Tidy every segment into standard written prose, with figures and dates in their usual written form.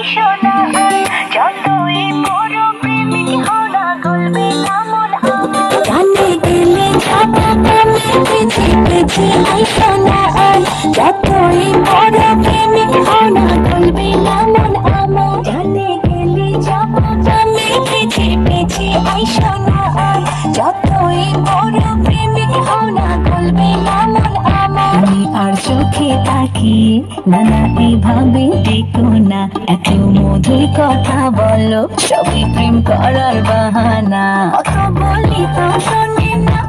আইসো না আর যতই বড় প্রেমিক হও না গলবে না মন আমার জানে গেলে যাবো প্রেমে পিছে পিছে আইসো না আর যতই বড় প্রেমিক হও না গলবে না মন আমার জানে গেলে যাবো প্রেমে পিছে পিছে আইসো না আর যতই বড় প্রেমিক হও না গলবে না মন আমার আমি আর চোখে তাকিয়ে নানা এভাবে দেখো না এত মধুর কথা বলো সবই প্রেম করার বাহানা অত বলি তো শোনে না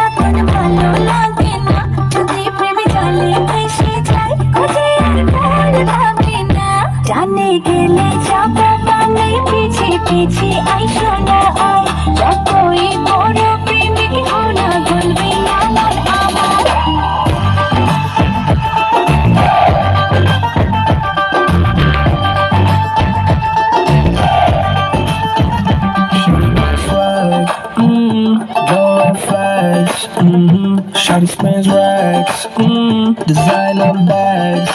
এখন ভালো লাগে না যদি প্রেমে চলে এসে যায় খুঁজে আর ভুল ভাবে না জানে গেলে যাবো মানে পিছে পিছে আইসো না আর যতই বড় প্রেমিক হও না গলবে না মন আমার Going fast, shawty spends racks, designer bags,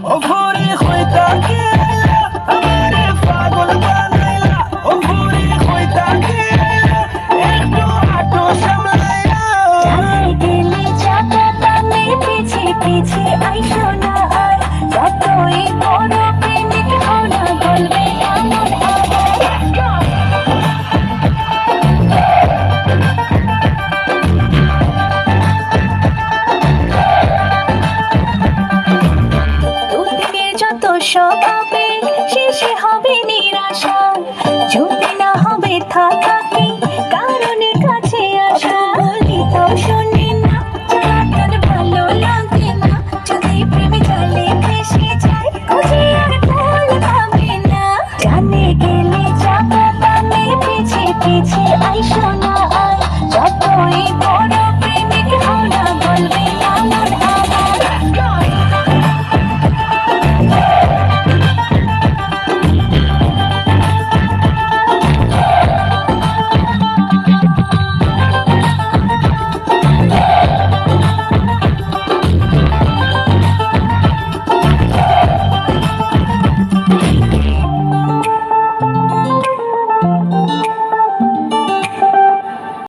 Ofuri khoita kela, hamare pagol banayla, Ofuri khoita kela, ekto auto samlaya. জানে গেলে যাবো মানে পিছে পিছে আইসো না আর যতই বড় প্রেমিক হও না গলবে না মন আমার দূর থেকে যত সব হবে